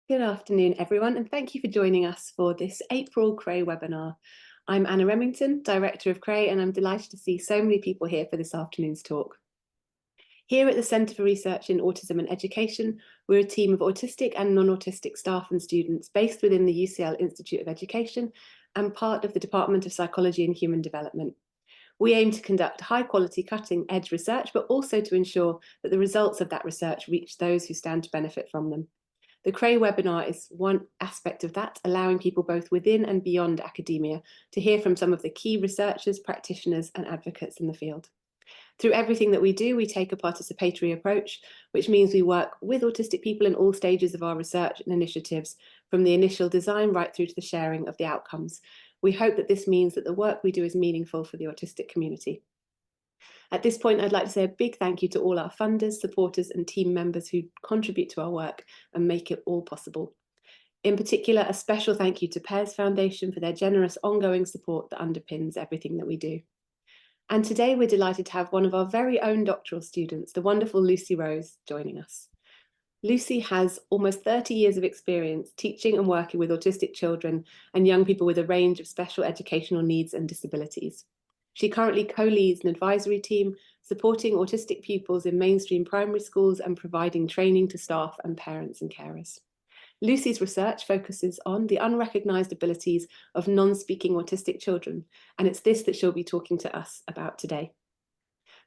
Good afternoon, everyone, and thank you for joining us for this April CRAE webinar. I'm Anna Remington, Director of CRAE, and I'm delighted to see so many people here for this afternoon's talk. Here at the Centre for Research in Autism and Education, we're a team of autistic and non-autistic staff and students based within the UCL Institute of Education and part of the Department of Psychology and Human Development. We aim to conduct high-quality, cutting-edge research, but also to ensure that the results of that research reach those who stand to benefit from them. The CRAE webinar is one aspect of that, allowing people both within and beyond academia to hear from some of the key researchers, practitioners, and advocates in the field. Through everything that we do, we take a participatory approach, which means we work with autistic people in all stages of our research and initiatives, from the initial design right through to the sharing of the outcomes. We hope that this means that the work we do is meaningful for the autistic community. At this point, I'd like to say a big thank you to all our funders, supporters, and team members who contribute to our work and make it all possible. In particular, a special thank you to Pears Foundation for their generous ongoing support that underpins everything that we do. And today we're delighted to have one of our very own doctoral students, the wonderful Luci Rose, joining us. Luci has almost 30 years of experience teaching and working with autistic children and young people with a range of special educational needs and disabilities. She currently co-leads an advisory team supporting autistic pupils in mainstream primary schools and providing training to staff and parents and carers. Luci's research focuses on the unrecognised abilities of non-speaking autistic children, and it's this that she'll be talking to us about today.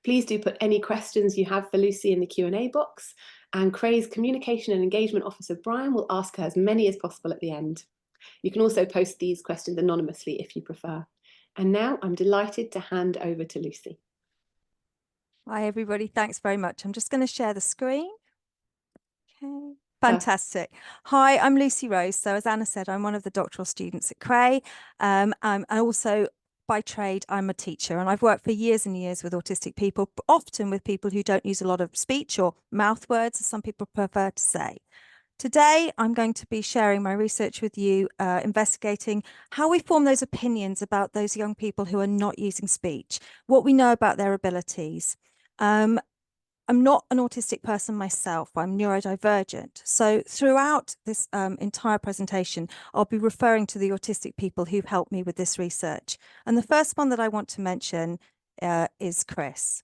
Please do put any questions you have for Luci in the Q&A box, and CRAE's Communication and Engagement Officer Brian will ask her as many as possible at the end. You can also post these questions anonymously if you prefer. And now I'm delighted to hand over to Luci. Hi, everybody. Thanks very much. I'm just going to share the screen. Okay. Fantastic. Hi, I'm Luci Rose. So as Anna said, I'm one of the doctoral students at CRAE. I'm also, by trade, I'm a teacher, and I've worked for years and years with autistic people, often with people who don't use a lot of speech or mouth words, as some people prefer to say. Today, I'm going to be sharing my research with you, investigating how we form those opinions about those young people who are not using speech, what we know about their abilities. I'm not an autistic person myself, I'm neurodivergent. So throughout this entire presentation, I'll be referring to the autistic people who've helped me with this research. And the first one that I want to mention is Chris.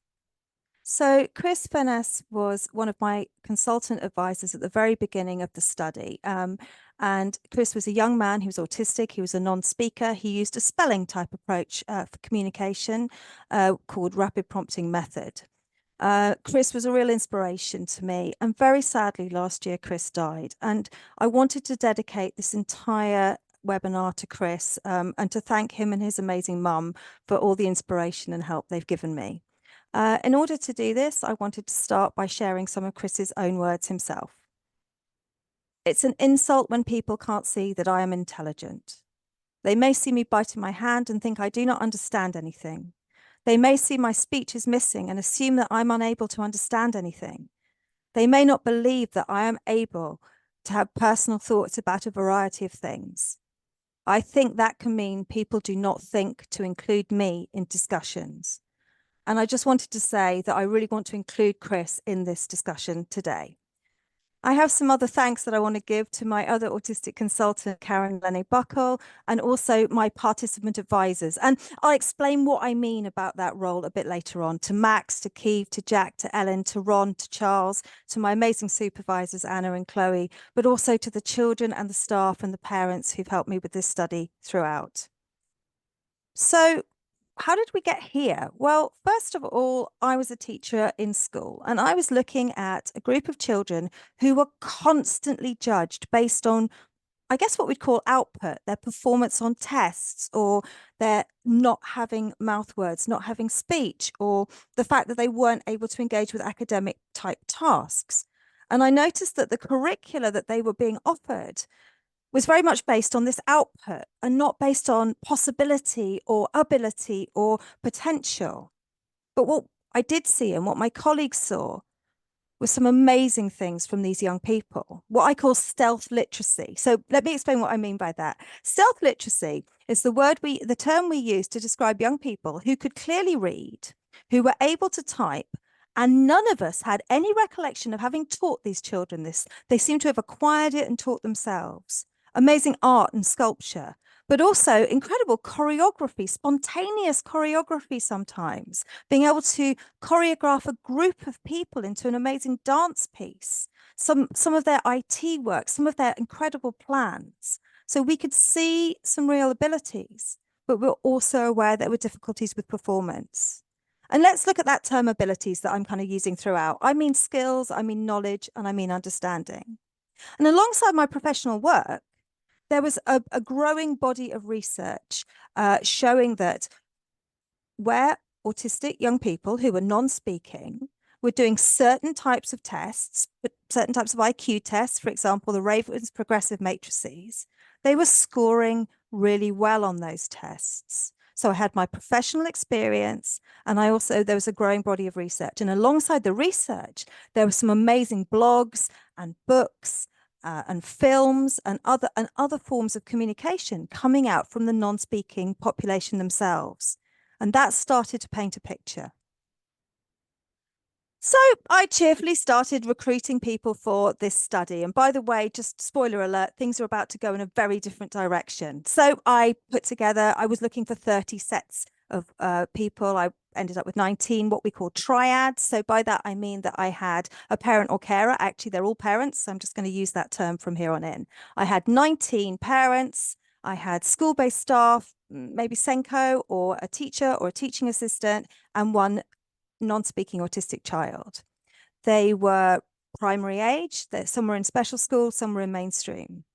So Chris Furness was one of my consultant advisors at the very beginning of the study. And Chris was a young man, he was autistic, he was a non-speaker. He used a spelling type approach for communication called rapid prompting method. Chris was a real inspiration to me, and very sadly last year Chris died, and I wanted to dedicate this entire webinar to Chris and to thank him and his amazing mum for all the inspiration and help they've given me. In order to do this, I wanted to start by sharing some of Chris's own words himself. It's an insult when people can't see that I am intelligent. They may see me biting my hand and think I do not understand anything. They may see my speech is missing and assume that I'm unable to understand anything. They may not believe that I am able to have personal thoughts about a variety of things. I think that can mean people do not think to include me in discussions. And I just wanted to say that I really want to include Chris in this discussion today. I have some other thanks that I want to give to my other autistic consultant, Karen Lenny-Buckle, and also my participant advisors. And I'll explain what I mean about that role a bit later on, to Max, to Keith, to Jack, to Ellen, to Ron, to Charles, to my amazing supervisors, Anna and Chloe, but also to the children and the staff and the parents who've helped me with this study throughout. So, how did we get here? Well, first of all, I was a teacher in school, and I was looking at a group of children who were constantly judged based on, I guess, what we'd call output, their performance on tests, or their not having mouth words, not having speech, or the fact that they weren't able to engage with academic type tasks. And I noticed that the curricula that they were being offered was very much based on this output and not based on possibility or ability or potential. But what I did see and what my colleagues saw was some amazing things from these young people, what I call stealth literacy. So let me explain what I mean by that. Stealth literacy is the term we use to describe young people who could clearly read, who were able to type, And none of us had any recollection of having taught these children this. They seem to have acquired it and taught themselves. Amazing art and sculpture, but also incredible choreography, spontaneous choreography sometimes, being able to choreograph a group of people into an amazing dance piece, some of their IT work, some of their incredible plans. So we could see some real abilities, but we're also aware there were difficulties with performance. And let's look at that term abilities that I'm kind of using throughout. I mean skills, I mean knowledge, and I mean understanding. And alongside my professional work, there was a growing body of research showing that where autistic young people who were non-speaking were doing certain types of tests, certain types of IQ tests, for example, the Raven's progressive matrices, they were scoring really well on those tests. So I had my professional experience, and there was a growing body of research. And alongside the research, there were some amazing blogs and books and films and other forms of communication coming out from the non-speaking population themselves. And that started to paint a picture. So I cheerfully started recruiting people for this study. And by the way, just spoiler alert, things are about to go in a very different direction. So I was looking for 30 sets of people. I ended up with 19, what we call triads. So by that, I mean that I had a parent or carer. Actually, they're all parents. So I'm just going to use that term from here on in. I had 19 parents. I had school-based staff, maybe Senko or a teacher or a teaching assistant, and one non-speaking autistic child. They were primary age, some were in special school, some were in mainstream.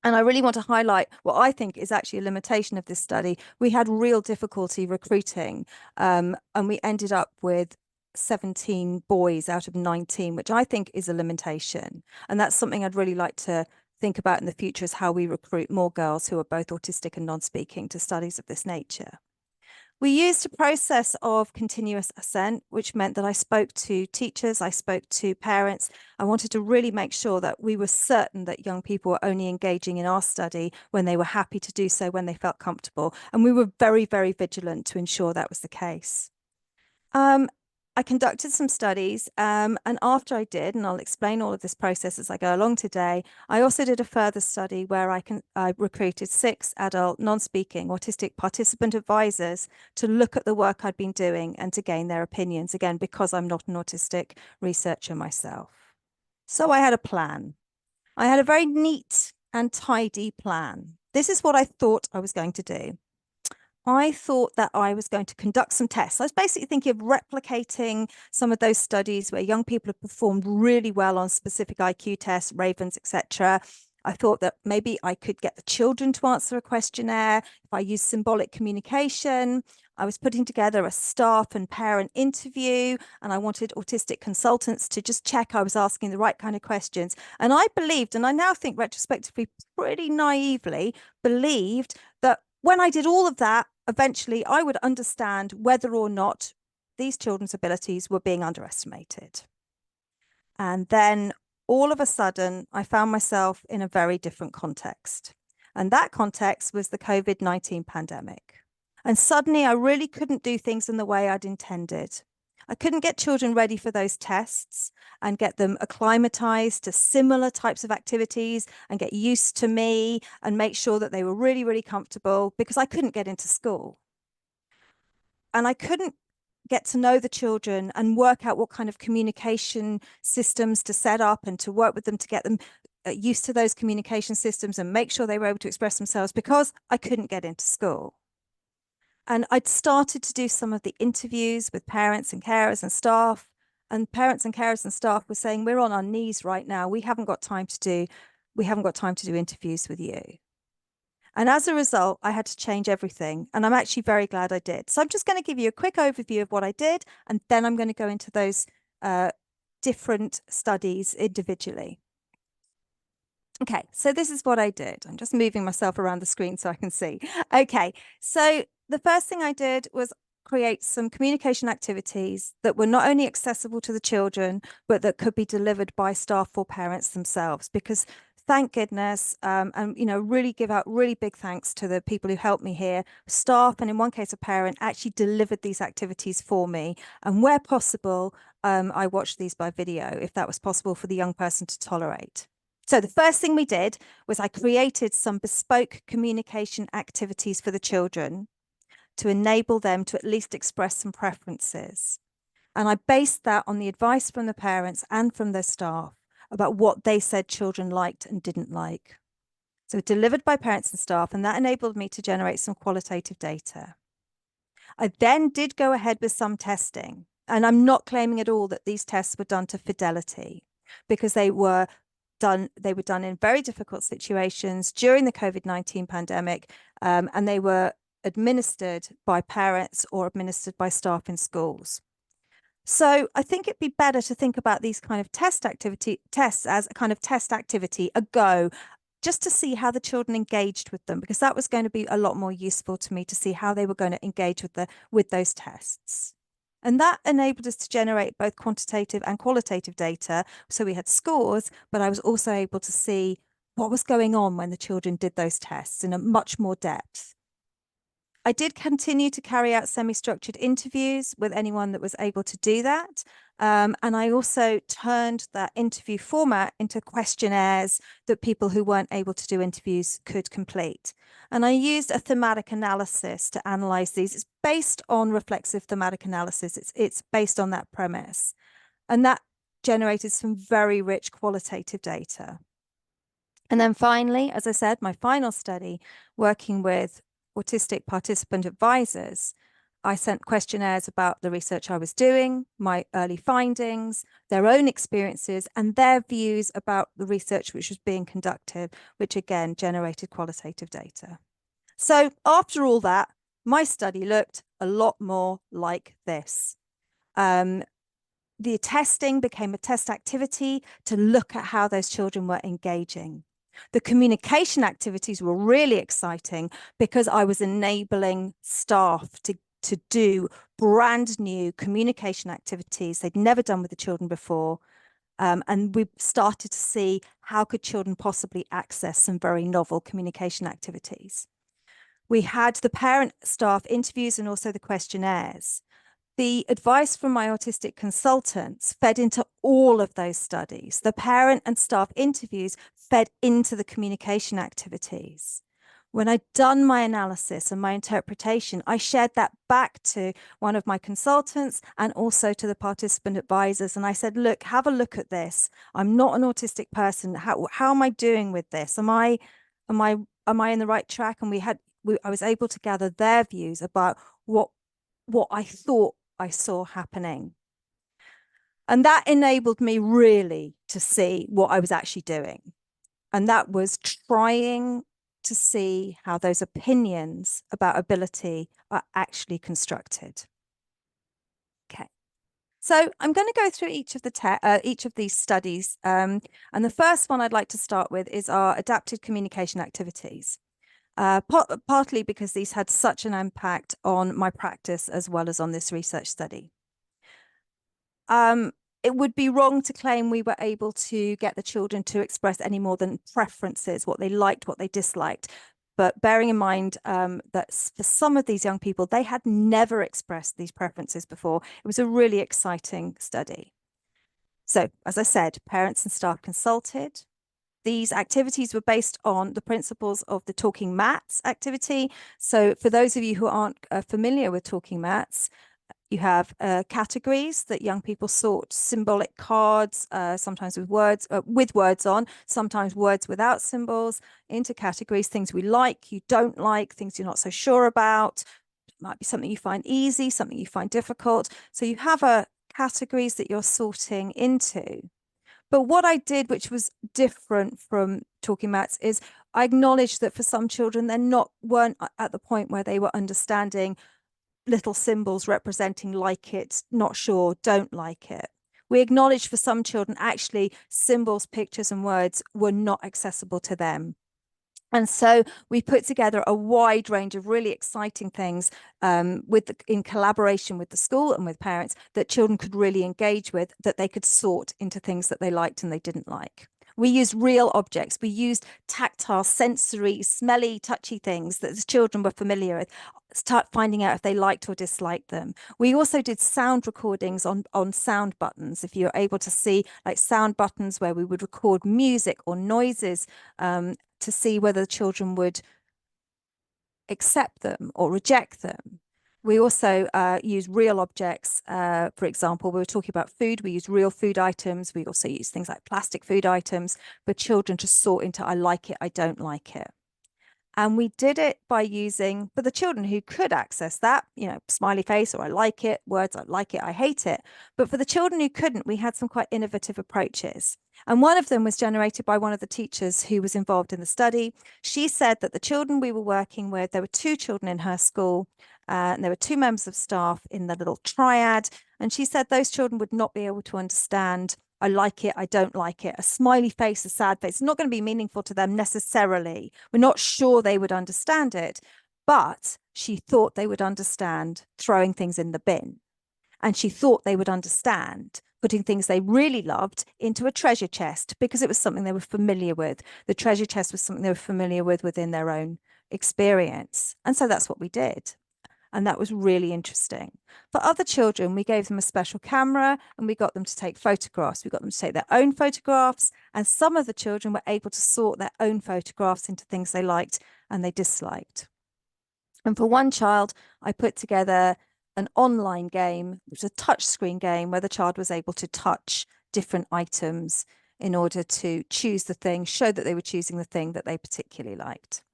And I really want to highlight what I think is actually a limitation of this study. We had real difficulty recruiting, and we ended up with 17 boys out of 19, which I think is a limitation. And that's something I'd really like to think about in the future, is how we recruit more girls who are both autistic and non-speaking to studies of this nature. We used a process of continuous assent, which meant that I spoke to teachers, I spoke to parents. I wanted to really make sure that we were certain that young people were only engaging in our study when they were happy to do so, when they felt comfortable. And we were very, very vigilant to ensure that was the case. I conducted some studies, and after I did, and I'll explain all of this process as I go along today, I also did a further study where I recruited 6 adult non-speaking autistic participant advisors to look at the work I'd been doing and to gain their opinions, again, because I'm not an autistic researcher myself. So I had a plan. I had a very neat and tidy plan. This is what I thought I was going to do. I thought that I was going to conduct some tests. I was basically thinking of replicating some of those studies where young people have performed really well on specific IQ tests, Ravens, etc. I thought that maybe I could get the children to answer a questionnaire if I used symbolic communication. I was putting together a staff and parent interview, and I wanted autistic consultants to just check I was asking the right kind of questions. And I believed, and I now think retrospectively pretty naively, believed that when I did all of that, eventually I would understand whether or not these children's abilities were being underestimated. And then all of a sudden, I found myself in a very different context. And that context was the COVID-19 pandemic. And suddenly I really couldn't do things in the way I'd intended. I couldn't get children ready for those tests and get them acclimatized to similar types of activities and get used to me and make sure that they were really, really comfortable, because I couldn't get into school. And I couldn't get to know the children and work out what kind of communication systems to set up and to work with them to get them used to those communication systems and make sure they were able to express themselves, because I couldn't get into school. And I'd started to do some of the interviews with parents and carers and staff, and parents and carers and staff were saying, we're on our knees right now. We haven't got time to do interviews with you. And as a result, I had to change everything. And I'm actually very glad I did. So I'm just going to give you a quick overview of what I did, and then I'm going to go into those different studies individually. Okay, so this is what I did. I'm just moving myself around the screen so I can see. Okay, so the first thing I did was create some communication activities that were not only accessible to the children, but that could be delivered by staff or parents themselves. Because thank goodness, and really give out really big thanks to the people who helped me here, staff, and in one case a parent actually delivered these activities for me. And where possible, I watched these by video if that was possible for the young person to tolerate. So the first thing we did was I created some bespoke communication activities for the children to enable them to at least express some preferences. And I based that on the advice from the parents and from their staff about what they said children liked and didn't like. So delivered by parents and staff, and that enabled me to generate some qualitative data. I then did go ahead with some testing, and I'm not claiming at all that these tests were done to fidelity, because they were done in very difficult situations during the COVID-19 pandemic, and they were administered by parents or administered by staff in schools. So I think it'd be better to think about these kind of tests as a kind of test activity, a go, just to see how the children engaged with them, because that was going to be a lot more useful to me to see how they were going to engage with those tests. And that enabled us to generate both quantitative and qualitative data. So we had scores, but I was also able to see what was going on when the children did those tests in a much more depth. I did continue to carry out semi-structured interviews with anyone that was able to do that. And I also turned that interview format into questionnaires that people who weren't able to do interviews could complete. And I used a thematic analysis to analyze these. It's based on reflexive thematic analysis. It's based on that premise. And that generated some very rich qualitative data. And then finally, as I said, my final study, working with autistic participant advisors, I sent questionnaires about the research I was doing, my early findings, their own experiences, and their views about the research which was being conducted, which again generated qualitative data. So after all that, my study looked a lot more like this. The testing became a test activity to look at how those children were engaging. The communication activities were really exciting because I was enabling staff to do brand new communication activities they'd never done with the children before. And we started to see how could children possibly access some very novel communication activities. We had the parent staff interviews and also the questionnaires. The advice from my autistic consultants fed into all of those studies. The parent and staff interviews fed into the communication activities. When I'd done my analysis and my interpretation, I shared that back to one of my consultants and also to the participant advisors. And I said, look, have a look at this. I'm not an autistic person. How am I doing with this? Am I in the right track? And I was able to gather their views about what I thought I saw happening. And that enabled me really to see what I was actually doing. And that was trying to see how those opinions about ability are actually constructed. Okay. So I'm going to go through each of these studies. And the first one I'd like to start with is our adapted communication activities. Partly because these had such an impact on my practice as well as on this research study. It would be wrong to claim we were able to get the children to express any more than preferences, what they liked, what they disliked. But bearing in mind that for some of these young people, they had never expressed these preferences before. It was a really exciting study. So, as I said, parents and staff consulted. These activities were based on the principles of the Talking Mats activity. So for those of you who aren't familiar with Talking Mats, you have categories that young people sort symbolic cards, sometimes with words on, sometimes words without symbols, into categories, things we like, you don't like, things you're not so sure about. It might be something you find easy, something you find difficult. So you have categories that you're sorting into. But what I did, which was different from Talking Mats, is I acknowledged that for some children, weren't at the point where they were understanding little symbols representing like it, not sure, don't like it. We acknowledged for some children, actually, symbols, pictures, and words were not accessible to them. And so we put together a wide range of really exciting things in collaboration with the school and with parents that children could really engage with, that they could sort into things that they liked and they didn't like. We used real objects. We used tactile, sensory, smelly, touchy things that the children were familiar with, start finding out if they liked or disliked them. We also did sound recordings on sound buttons. If you're able to see like sound buttons where we would record music or noises to see whether the children would accept them or reject them. We also use real objects. For example, we were talking about food. We use real food items. We also use things like plastic food items for children to sort into I like it, I don't like it. And we did it by using, for the children who could access that, you know, smiley face or I like it, words I like it, I hate it. But for the children who couldn't, we had some quite innovative approaches. And one of them was generated by one of the teachers who was involved in the study. She said that the children we were working with, there were 2 children in her school, and there were 2 members of staff in the little triad. And she said those children would not be able to understand I like it, I don't like it. A smiley face, a sad face, it's not going to be meaningful to them necessarily. We're not sure they would understand it, but she thought they would understand throwing things in the bin. And she thought they would understand putting things they really loved into a treasure chest because it was something they were familiar with. The treasure chest was something they were familiar with within their own experience. And so that's what we did. And that was really interesting. For other children, we gave them a special camera and we got them to take photographs. We got them to take their own photographs. And some of the children were able to sort their own photographs into things they liked and they disliked. And for one child, I put together an online game, which was a touchscreen game where the child was able to touch different items in order to choose the thing, show that they were choosing the thing that they particularly liked.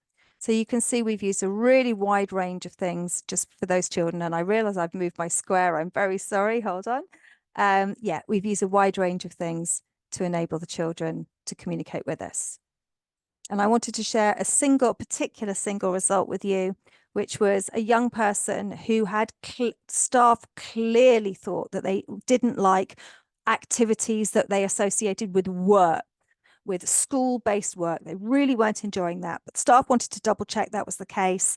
So you can see we've used a really wide range of things just for those children. And I realize I've moved my square. I'm very sorry. Hold on. Yeah, we've used a wide range of things to enable the children to communicate with us. And I wanted to share a particular single result with you, which was a young person who had staff clearly thought that they didn't like activities that they associated with work, with school-based work. They really weren't enjoying that, but staff wanted to double check that was the case.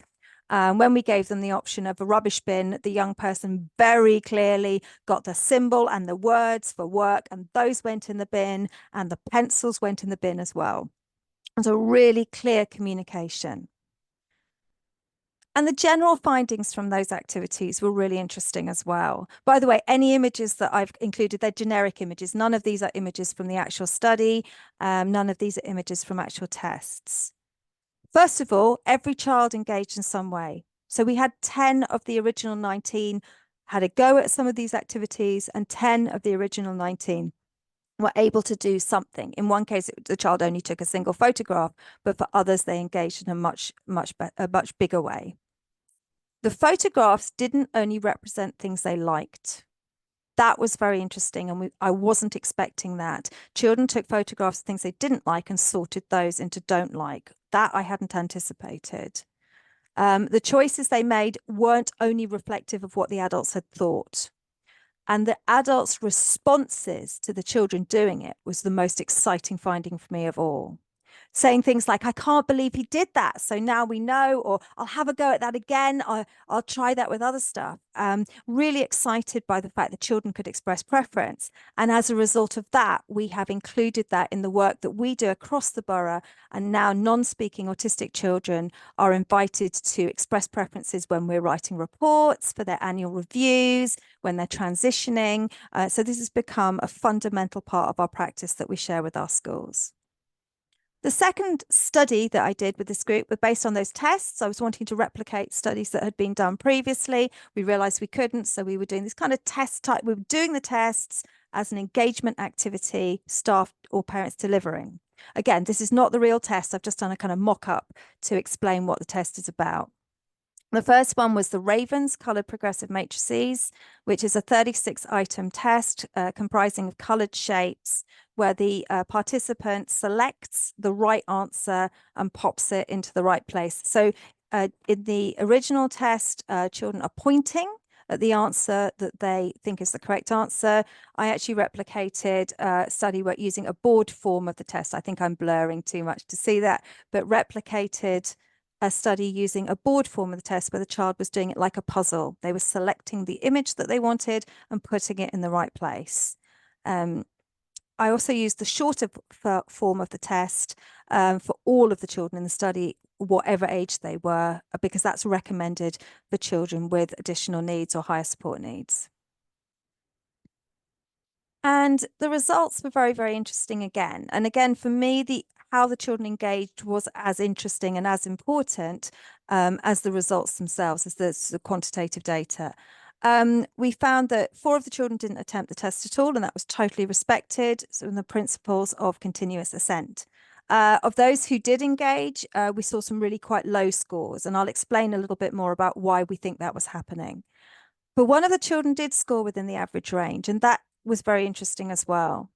When we gave them the option of a rubbish bin, the young person very clearly got the symbol and the words for work, and those went in the bin, and the pencils went in the bin as well. It was a really clear communication. And the general findings from those activities were really interesting as well. By the way, any images that I've included, they're generic images. None of these are images from the actual study. None of these are images from actual tests. First of all, every child engaged in some way. So we had 10 of the original 19 had a go at some of these activities, and 10 of the original 19 were able to do something. In one case, the child only took a single photograph, but for others, they engaged in a much bigger way. The photographs didn't only represent things they liked. That was very interesting, and I wasn't expecting that. Children took photographs of things they didn't like and sorted those into don't like. That I hadn't anticipated. The choices they made weren't only reflective of what the adults had thought. And the adults' responses to the children doing it was the most exciting finding for me of all. Saying things like, I can't believe he did that, so now we know, or I'll have a go at that again, I'll try that with other stuff. Really excited by the fact that children could express preference. And as a result of that, we have included that in the work that we do across the borough. And now non-speaking autistic children are invited to express preferences when we're writing reports for their annual reviews, when they're transitioning. So this has become a fundamental part of our practice that we share with our schools. The second study that I did with this group was based on those tests. I was wanting to replicate studies that had been done previously. We realized we couldn't, so we were doing this kind of test type. We were doing the tests as an engagement activity, staff or parents delivering. Again, this is not the real test. I've just done a kind of mock-up to explain what the test is about. The first one was the Ravens Colored Progressive Matrices, which is a 36-item test comprising of colored shapes where the participant selects the right answer and pops it into the right place. So in the original test, children are pointing at the answer that they think is the correct answer. I actually replicated a study where using a board form of the test. I think I'm blurring too much to see that, but replicated a study using a board form of the test where the child was doing it like a puzzle. They were selecting the image that they wanted and putting it in the right place. I also used the shorter form of the test for all of the children in the study, whatever age they were, because that's recommended for children with additional needs or higher support needs. And the results were very, very interesting again. And again, for me, how the children engaged was as interesting and as important as the results themselves, as the quantitative data. We found that 4 of the children didn't attempt the test at all, and that was totally respected. So in the principles of continuous assent. Of those who did engage, we saw some really quite low scores, and I'll explain a little bit more about why we think that was happening. But one of the children did score within the average range, and that was very interesting as well.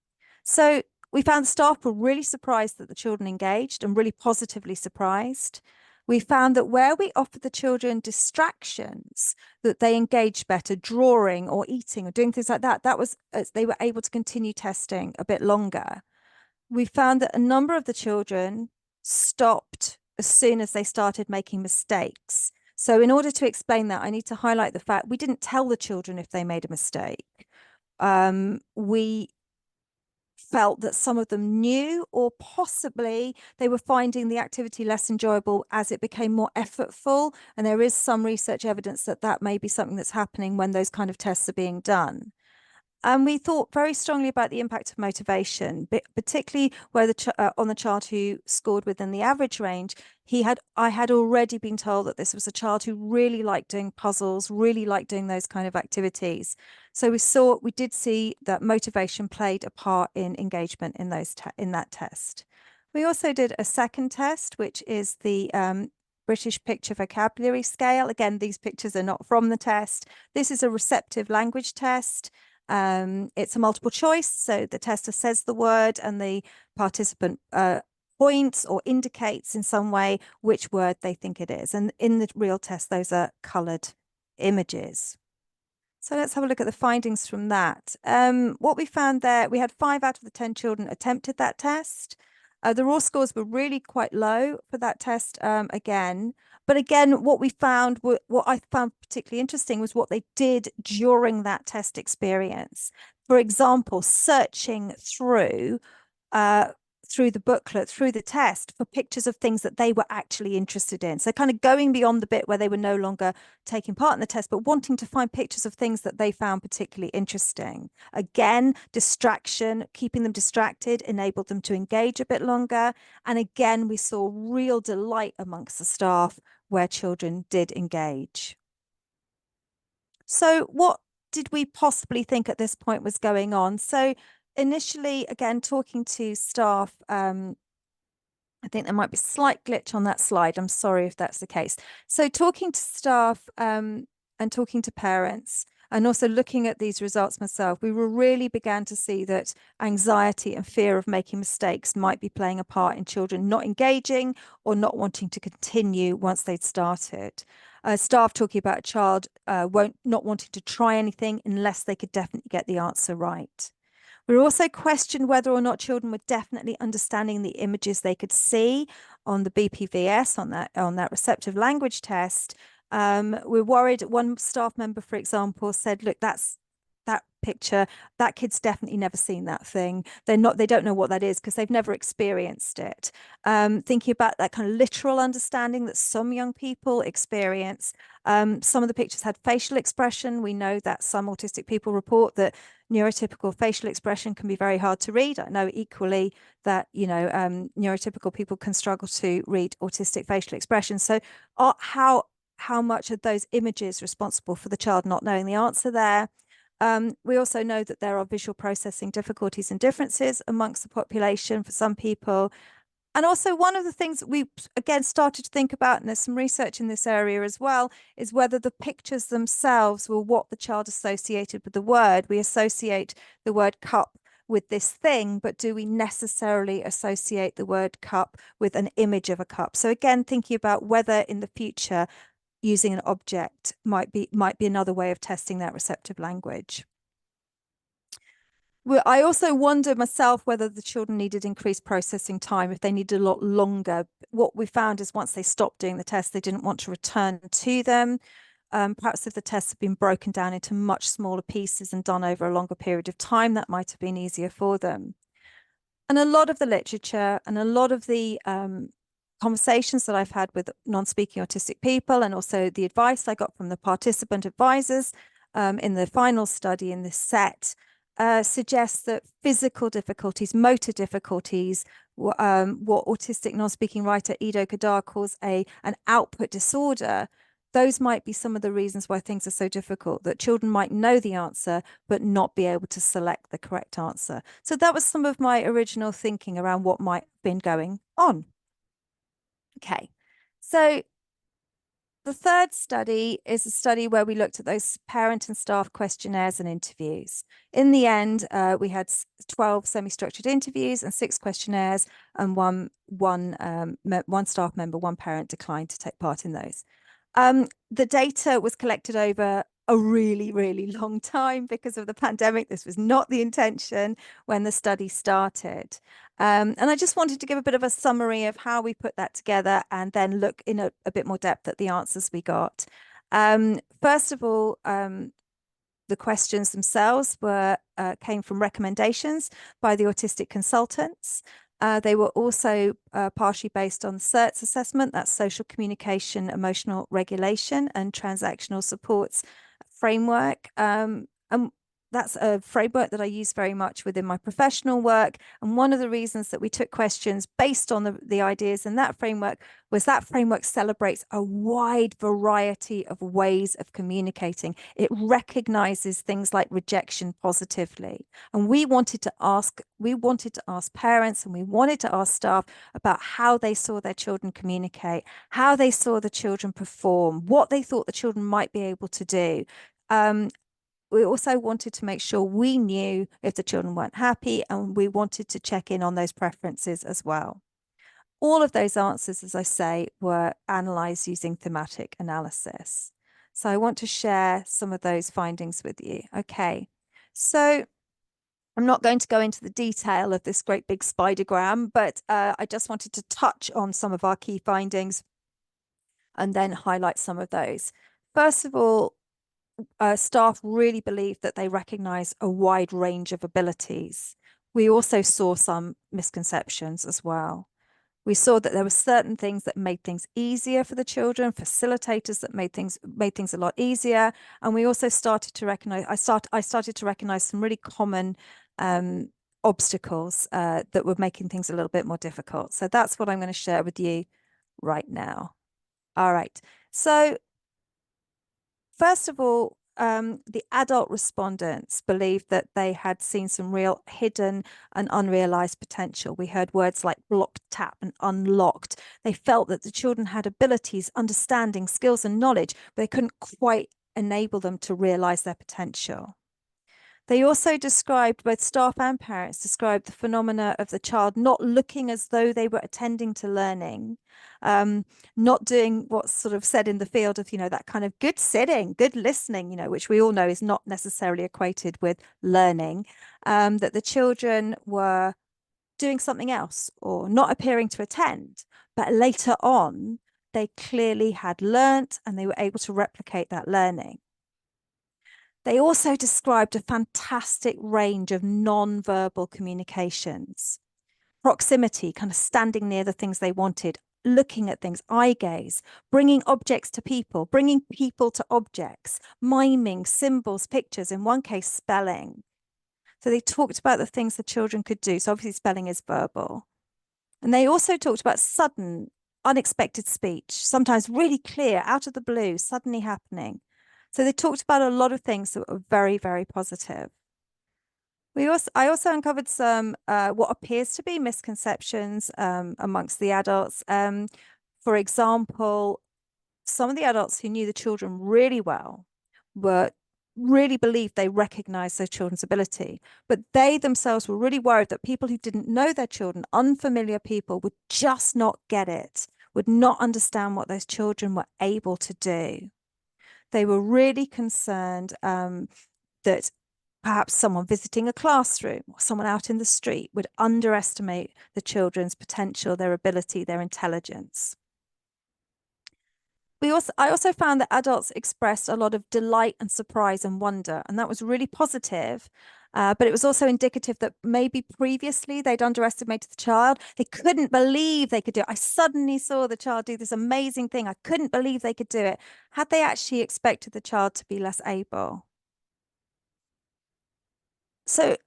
So we found the staff were really surprised that the children engaged and really positively surprised. We found that where we offered the children distractions, that they engaged better, drawing or eating or doing things like that. That was, they were able to continue testing a bit longer. We found that a number of the children stopped as soon as they started making mistakes. So in order to explain that, I need to highlight the fact we didn't tell the children if they made a mistake. We felt that some of them knew, or possibly they were finding the activity less enjoyable as it became more effortful. And there is some research evidence that that may be something that's happening when those kind of tests are being done. And we thought very strongly about the impact of motivation, particularly where on the child who scored within the average range. I had already been told that this was a child who really liked doing puzzles, really liked doing those kind of activities. So we did see that motivation played a part in engagement in that test. We also did a second test, which is the British Picture Vocabulary Scale. Again, these pictures are not from the test. This is a receptive language test. It's a multiple choice, so the tester says the word and the participant points or indicates in some way which word they think it is. And in the real test, those are coloured images. So let's have a look at the findings from that. What we found there, we had 5 out of the 10 children attempted that test. The raw scores were really quite low for that test again. But again, what I found particularly interesting was what they did during that test experience. For example, searching through the booklet, through the test, for pictures of things that they were actually interested in. So kind of going beyond the bit where they were no longer taking part in the test, but wanting to find pictures of things that they found particularly interesting. Again, distraction, keeping them distracted, enabled them to engage a bit longer. And again, we saw real delight amongst the staff where children did engage. So what did we possibly think at this point was going on? So initially, again, talking to staff, I think there might be a slight glitch on that slide. I'm sorry if that's the case. So talking to staff and talking to parents and also looking at these results myself, we really began to see that anxiety and fear of making mistakes might be playing a part in children not engaging or not wanting to continue once they'd started. Staff talking about a child not wanting to try anything unless they could definitely get the answer right. We also questioned whether or not children were definitely understanding the images they could see on the BPVS, on that receptive language test. We're worried. One staff member, for example, said, "Look, that picture, that kid's definitely never seen that thing. They don't know what that is because they've never experienced it." Thinking about that kind of literal understanding that some young people experience. Some of the pictures had facial expression. We know that some autistic people report that neurotypical facial expression can be very hard to read. I know equally that, neurotypical people can struggle to read autistic facial expression. So how much are those images responsible for the child not knowing the answer there? We also know that there are visual processing difficulties and differences amongst the population for some people. And also one of the things that we, again, started to think about, and there's some research in this area as well, is whether the pictures themselves were what the child associated with the word. We associate the word cup with this thing, but do we necessarily associate the word cup with an image of a cup? So again, thinking about whether in the future using an object might be another way of testing that receptive language. I also wonder myself whether the children needed increased processing time, if they needed a lot longer. What we found is once they stopped doing the test, they didn't want to return to them. Perhaps if the tests had been broken down into much smaller pieces and done over a longer period of time, that might have been easier for them. And a lot of the literature and a lot of the conversations that I've had with non-speaking autistic people, and also the advice I got from the participant advisors in the final study in this set, suggests that physical difficulties, motor difficulties, what autistic non-speaking writer Ido Kadar calls an output disorder, those might be some of the reasons why things are so difficult, that children might know the answer, but not be able to select the correct answer. So that was some of my original thinking around what might have been going on. Okay, so the third study is a study where we looked at those parent and staff questionnaires and interviews. In the end, we had 12 semi-structured interviews and 6 questionnaires, and one staff member, one parent declined to take part in those. The data was collected over a really, really long time because of the pandemic. This was not the intention when the study started. And I just wanted to give a bit of a summary of how we put that together and then look in a bit more depth at the answers we got. First of all, the questions themselves came from recommendations by the autistic consultants. They were also partially based on the CERTS assessment, that's social communication, emotional regulation, and transactional supports framework. And that's a framework that I use very much within my professional work. And one of the reasons that we took questions based on the ideas in that framework was that framework celebrates a wide variety of ways of communicating. It recognizes things like rejection positively. And we wanted to ask parents, and we wanted to ask staff about how they saw their children communicate, how they saw the children perform, what they thought the children might be able to do. We also wanted to make sure we knew if the children weren't happy, and we wanted to check in on those preferences as well. All of those answers, as I say, were analysed using thematic analysis. So I want to share some of those findings with you. Okay, so I'm not going to go into the detail of this great big spidergram, but I just wanted to touch on some of our key findings and then highlight some of those. First of all, staff really believed that they recognize a wide range of abilities. We also saw some misconceptions as well. We saw that there were certain things that made things easier for the children, facilitators that made things a lot easier. And we also started to recognize, I started to recognize some really common obstacles that were making things a little bit more difficult. So that's what I'm going to share with you right now. All right. So first of all, the adult respondents believed that they had seen some real hidden and unrealized potential. We heard words like blocked, tap, and unlocked. They felt that the children had abilities, understanding, skills, and knowledge, but they couldn't quite enable them to realize their potential. They also described, both staff and parents described the phenomena of the child not looking as though they were attending to learning, not doing what's sort of said in the field of, that kind of good sitting, good listening, which we all know is not necessarily equated with learning, that the children were doing something else or not appearing to attend, but later on, they clearly had learnt and they were able to replicate that learning. They also described a fantastic range of non-verbal communications. Proximity, kind of standing near the things they wanted, looking at things, eye gaze, bringing objects to people, bringing people to objects, miming, symbols, pictures, in one case, spelling. So they talked about the things the children could do. So obviously spelling is verbal. And they also talked about sudden, unexpected speech, sometimes really clear, out of the blue, suddenly happening. So they talked about a lot of things that were very, very positive. I also uncovered some what appears to be misconceptions amongst the adults. For example, some of the adults who knew the children really well really believed they recognized their children's ability, but they themselves were really worried that people who didn't know their children, unfamiliar people, would just not get it, would not understand what those children were able to do. They were really concerned that perhaps someone visiting a classroom or someone out in the street would underestimate the children's potential, their ability, their intelligence. I also found that adults expressed a lot of delight and surprise and wonder, and that was really positive. But it was also indicative that maybe previously they'd underestimated the child. They couldn't believe they could do it. I suddenly saw the child do this amazing thing. I couldn't believe they could do it. Had they actually expected the child to be less able? So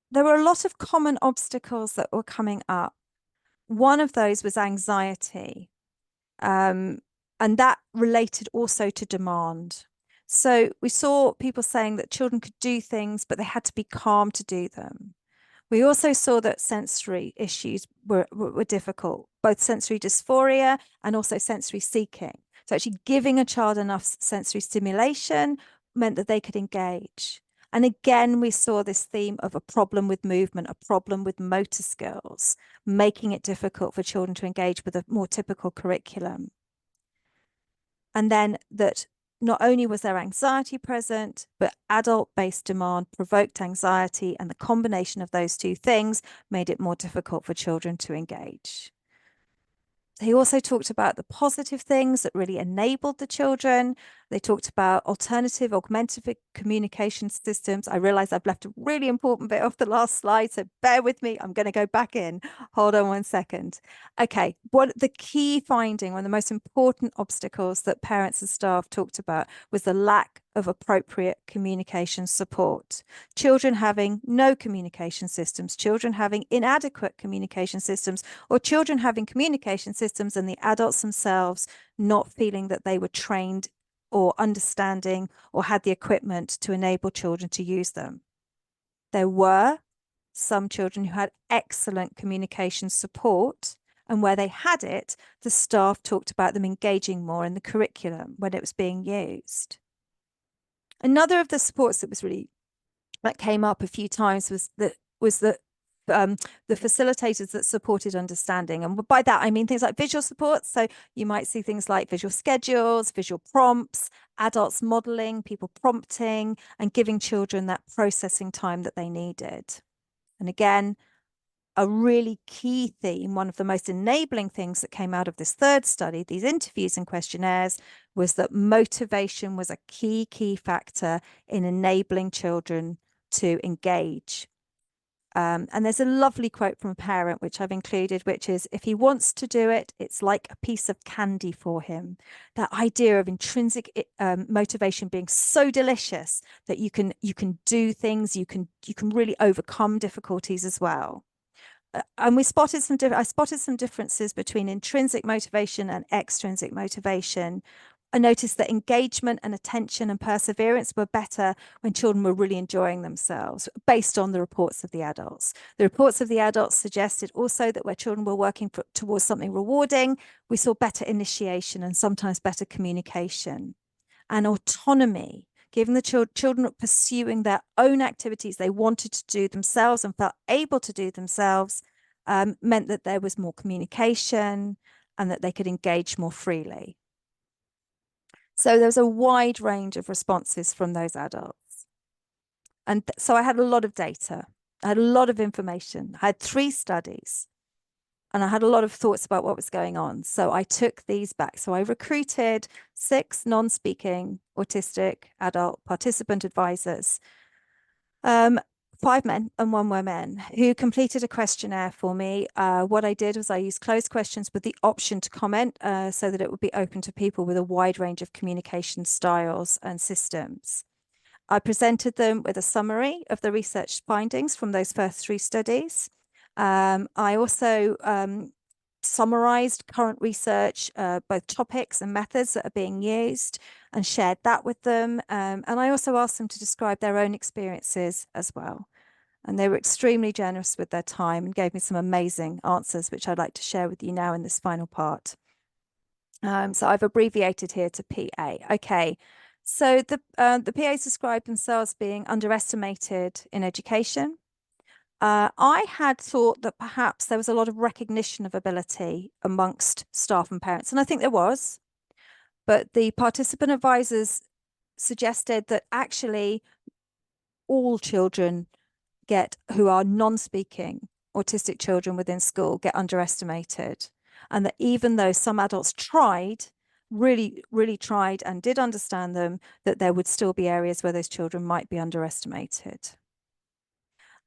there were a lot of common obstacles that were coming up. One of those was anxiety. And that related also to demand. So we saw people saying that children could do things, but they had to be calm to do them. We also saw that sensory issues were difficult, both sensory dysphoria and also sensory seeking. So actually giving a child enough sensory stimulation meant that they could engage. And again, we saw this theme of a problem with movement, a problem with motor skills, making it difficult for children to engage with a more typical curriculum. And then that not only was there anxiety present, but adult-based demand provoked anxiety, and the combination of those two things made it more difficult for children to engage. He also talked about the positive things that really enabled the children. They talked about alternative augmentative communication systems. I realize I've left a really important bit off the last slide, so bear with me. I'm going to go back in. Hold on 1 second. Okay, what the key finding, one of the most important obstacles that parents and staff talked about was the lack of appropriate communication support. Children having no communication systems, children having inadequate communication systems, or children having communication systems and the adults themselves not feeling that they were trained or understanding or had the equipment to enable children to use them. There were some children who had excellent communication support, and where they had it, the staff talked about them engaging more in the curriculum when it was being used. Another of the supports that came up a few times was the facilitators that supported understanding. And by that, I mean things like visual support. So you might see things like visual schedules, visual prompts, adults modeling, people prompting, and giving children that processing time that they needed. And again, a really key theme, one of the most enabling things that came out of this third study, these interviews and questionnaires, was that motivation was a key factor in enabling children to engage. And there's a lovely quote from a parent, which I've included, which is, if he wants to do it, it's like a piece of candy for him. That idea of intrinsic motivation being so delicious that you can do things, you can really overcome difficulties as well. And I spotted some differences between intrinsic motivation and extrinsic motivation. I noticed that engagement and attention and perseverance were better when children were really enjoying themselves, based on the reports of the adults. The reports of the adults suggested also that where children were working towards something rewarding, we saw better initiation and sometimes better communication. And autonomy, giving the children pursuing their own activities they wanted to do themselves and felt able to do themselves, meant that there was more communication and that they could engage more freely. So there's a wide range of responses from those adults. And so I had a lot of data. I had a lot of information. I had 3 studies. And I had a lot of thoughts about what was going on. So I took these back. So I recruited 6 non-speaking autistic adult participant advisors, 5 men and 1 woman, who completed a questionnaire for me. What I did was I used closed questions with the option to comment, so that it would be open to people with a wide range of communication styles and systems. I presented them with a summary of the research findings from those first 3 studies. I also summarized current research, both topics and methods that are being used, and shared that with them. And I also asked them to describe their own experiences as well. And they were extremely generous with their time and gave me some amazing answers, which I'd like to share with you now in this final part. So I've abbreviated here to PA. Okay. So the PAs described themselves being underestimated in education. I had thought that perhaps there was a lot of recognition of ability amongst staff and parents, and I think there was. But the participant advisors suggested that actually all children who are non-speaking autistic children within school get underestimated, and that even though some adults tried, really tried and did understand them, that there would still be areas where those children might be underestimated.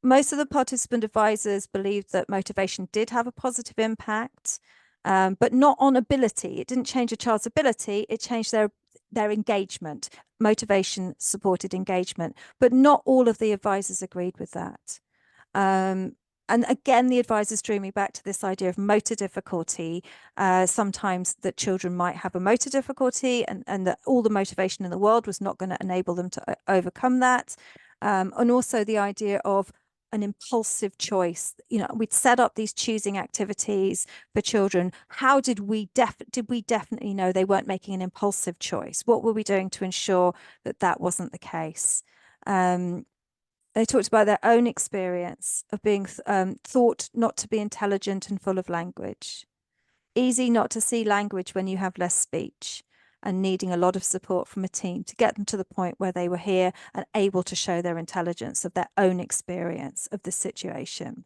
Most of the participant advisors believed that motivation did have a positive impact, but not on ability. It didn't change a child's ability, it changed their engagement. Motivation supported engagement, but not all of the advisors agreed with that. And again, the advisors drew me back to this idea of motor difficulty. Sometimes that children might have a motor difficulty, and that all the motivation in the world was not going to enable them to overcome that. And also the idea of an impulsive choice. You know, we'd set up these choosing activities for children. How did we definitely know they weren't making an impulsive choice? What were we doing to ensure that that wasn't the case? They talked about their own experience of being thought not to be intelligent and full of language. Easy not to see language when you have less speech, and needing a lot of support from a team to get them to the point where they were here and able to show their intelligence of their own experience of the situation.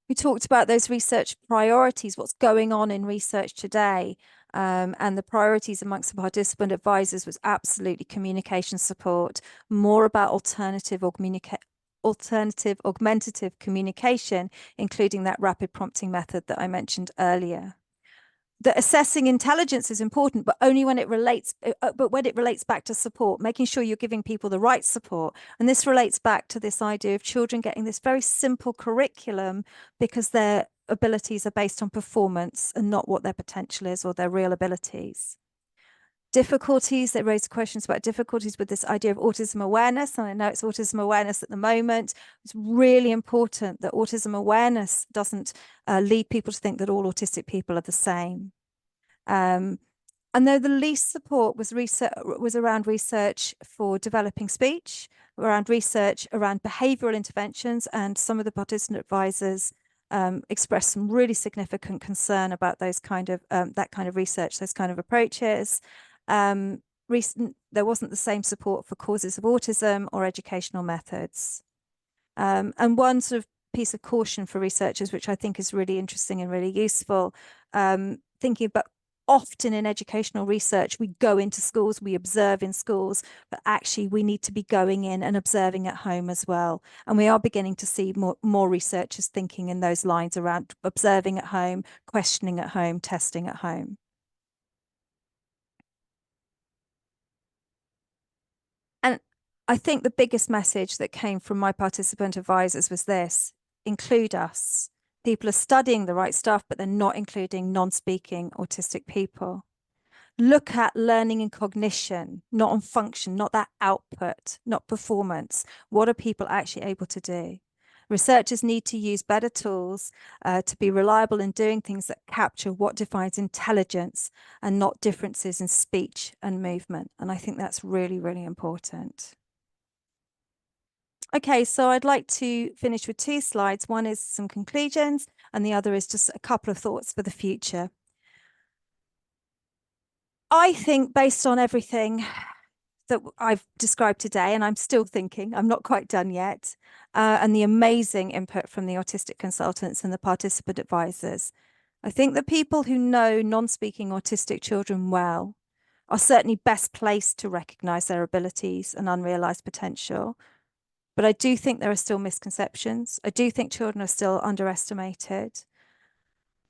We talked about those research priorities, what's going on in research today. And the priorities amongst the participant advisors was absolutely communication support, more about alternative augmentative communication, including that rapid prompting method that I mentioned earlier. That assessing intelligence is important, but only when it relates, back to support, making sure you're giving people the right support. And this relates back to this idea of children getting this very simple curriculum because their abilities are based on performance and not what their potential is or their real abilities. Difficulties, they raised questions about difficulties with this idea of autism awareness. And I know it's autism awareness at the moment. It's really important that autism awareness doesn't lead people to think that all autistic people are the same. And though the least support was around research for developing speech, around research around behavioural interventions, and some of the participant advisors expressed some really significant concern about those kind of that kind of research, those kind of approaches. There wasn't the same support for causes of autism or educational methods. And one sort of piece of caution for researchers, which I think is really interesting and really useful, thinking about often in educational research, we go into schools, we observe in schools, but actually we need to be going in and observing at home as well. And we are beginning to see more researchers thinking in those lines around observing at home, questioning at home, testing at home. And I think the biggest message that came from my participant advisors was this: include us. People are studying the right stuff, but they're not including non-speaking autistic people. Look at learning and cognition, not on function, not that output, not performance. What are people actually able to do? Researchers need to use better tools to be reliable in doing things that capture what defines intelligence and not differences in speech and movement. And I think that's really, really important. Okay, so I'd like to finish with two slides. One is some conclusions, and the other is just a couple of thoughts for the future. I think based on everything that I've described today, and I'm still thinking, I'm not quite done yet, and the amazing input from the autistic consultants and the participant advisors, I think the people who know non-speaking autistic children well are certainly best placed to recognise their abilities and unrealised potential. But I do think there are still misconceptions. I do think children are still underestimated.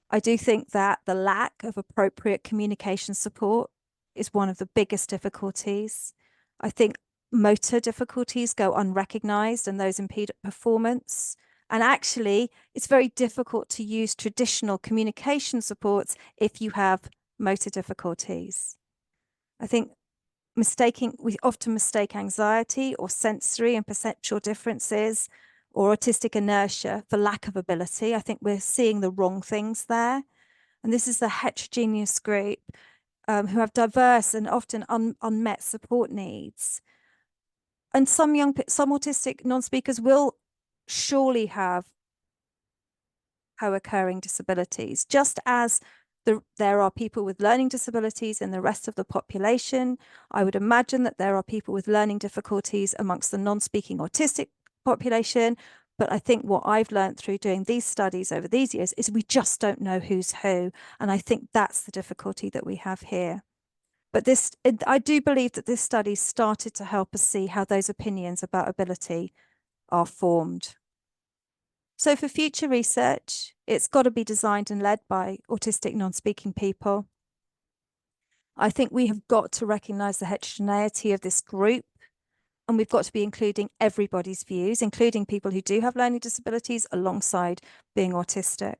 I do think that the lack of appropriate communication support is one of the biggest difficulties. I think motor difficulties go unrecognised and those impede performance. And actually, it's very difficult to use traditional communication supports if you have motor difficulties. I think we often mistake anxiety or sensory and perceptual differences or autistic inertia for lack of ability. I think we're seeing the wrong things there. And this is a heterogeneous group who have diverse and often unmet support needs. And some autistic non-speakers will surely have co-occurring disabilities, just as there are people with learning disabilities in the rest of the population. I would imagine that there are people with learning difficulties amongst the non-speaking autistic population, But I think what I've learned through doing these studies over these years is we just don't know who's who. And I think that's the difficulty that we have here. But I do believe that this study started to help us see how those opinions about ability are formed. So for future research, it's got to be designed and led by autistic non-speaking people. I think we have got to recognise the heterogeneity of this group, and we've got to be including everybody's views, including people who do have learning disabilities alongside being autistic.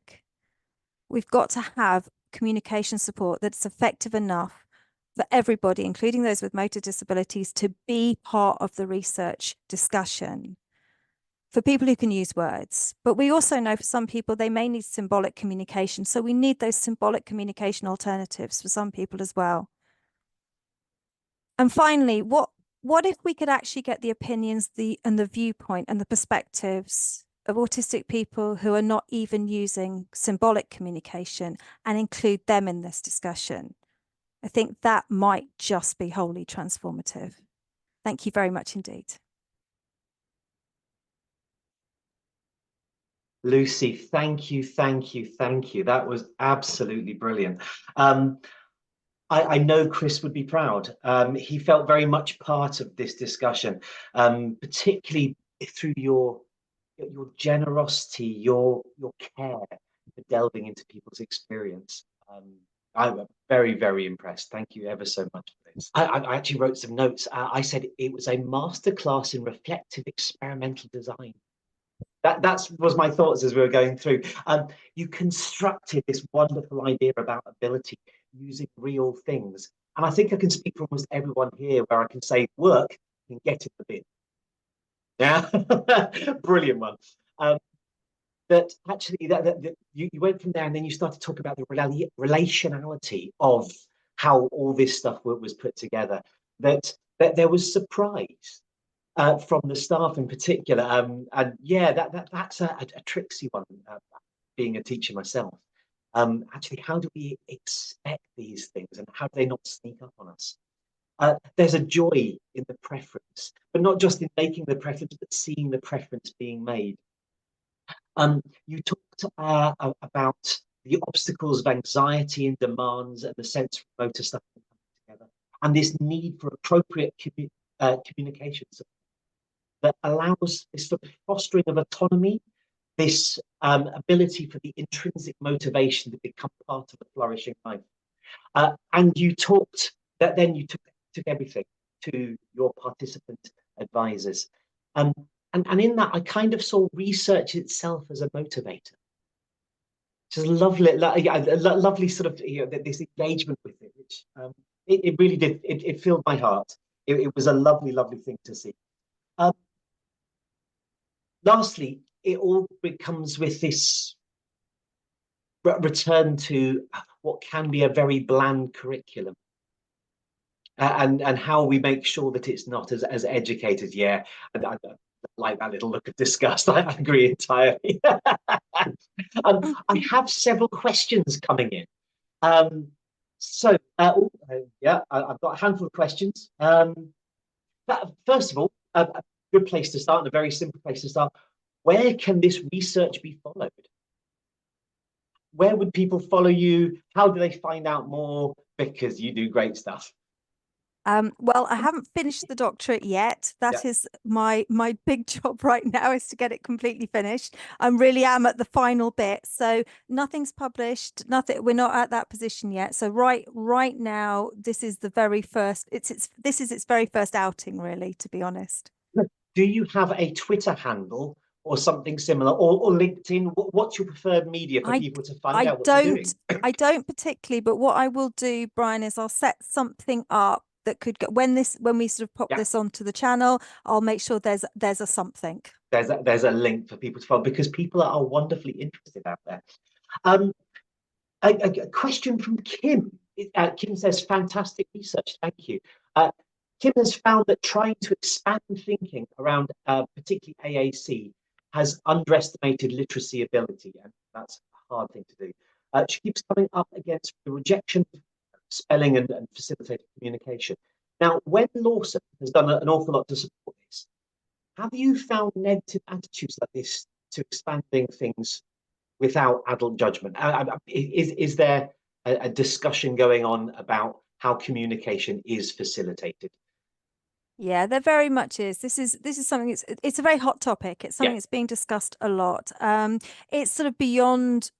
We've got to have communication support that's effective enough for everybody, including those with motor disabilities, to be part of the research discussion. For people who can use words. But we also know for some people, they may need symbolic communication. So we need those symbolic communication alternatives for some people as well. And finally, what if we could actually get the opinions, and the viewpoint and the perspectives of autistic people who are not even using symbolic communication and include them in this discussion? I think that might just be wholly transformative. Thank you very much indeed. Lucy, thank you. That was absolutely brilliant. I know Chris would be proud. He felt very much part of this discussion, particularly through your generosity, your care for delving into people's experience. I'm very, very impressed. Thank you ever so much for this. I actually wrote some notes. I said it was a masterclass in reflective experimental design. That was my thoughts as we were going through. You constructed this wonderful idea about ability using real things. And I think I can speak for almost everyone here where I can say work and get in the bin. Yeah, brilliant one. That actually that you went from there and then you started to talk about the relationality of how all this stuff was put together. That there was surprise. From the staff in particular, and yeah, that's a tricksy one. Being a teacher myself, actually, how do we expect these things, and how do they not sneak up on us? There's a joy in the preference, but not just in making the preference, but seeing the preference being made. You talked about the obstacles of anxiety and demands, and the sensory motor stuff together, and this need for appropriate communication support that allows this sort of fostering of autonomy, this ability for the intrinsic motivation to become part of a flourishing life. And you talked that then you took everything to your participant advisors. And in that, I kind of saw research itself as a motivator. Just lovely, lovely sort of this engagement with it, which it really did. It filled my heart. It was a lovely, lovely thing to see. Lastly, it all becomes with this return to what can be a very bland curriculum, and how we make sure that it's not as educated. Yeah, I like that little look of disgust. I agree entirely. I have several questions coming in. So yeah, I've got a handful of questions. First of all, a good place to start, and a very simple place to start. Where can this research be followed? Where would people follow you? How do they find out more? Because you do great stuff. Well, I haven't finished the doctorate yet. That is my big job right now, is to get it completely finished. I really am at the final bit. So nothing's published, nothing. We're not at that position yet. So right now, this is the very first. This is its very first outing, really, to be honest. Do you have a Twitter handle or something similar, or LinkedIn? What's your preferred media for people to find out what you're doing? I don't particularly, but what I will do, Brian, is I'll set something up that could go when we sort of pop this onto the channel. I'll make sure there's a something. There's a link for people to follow, because people are wonderfully interested out there. A question from Kim. Kim says, fantastic research, thank you. Kim has found that trying to expand thinking around particularly AAC has underestimated literacy ability, and that's a hard thing to do. She keeps coming up against the rejection of spelling and facilitated communication. Now, when Lawson has done an awful lot to support this, have you found negative attitudes like this to expanding things without adult judgment? Is there a discussion going on about how communication is facilitated? Yeah, there very much is. This is something, it's a very hot topic. It's something Yeah. that's being discussed a lot. It's sort of beyond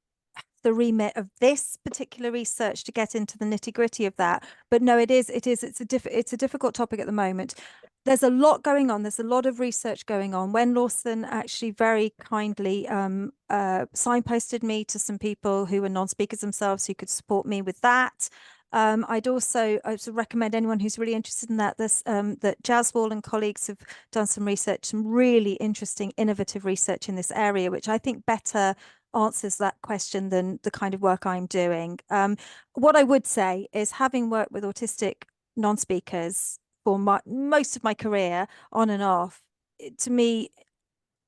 the remit of this particular research to get into the nitty-gritty of that. But no, it's a difficult topic at the moment. There's a lot going on. There's a lot of research going on. Wen Lawson actually very kindly signposted me to some people who were non-speakers themselves who could support me with that. I'd also recommend anyone who's really interested in that, that Jaswal and colleagues have done some research, some really interesting, innovative research in this area, which I think better answers that question than the kind of work I'm doing. What I would say is, having worked with autistic non-speakers for most of my career on and off, to me,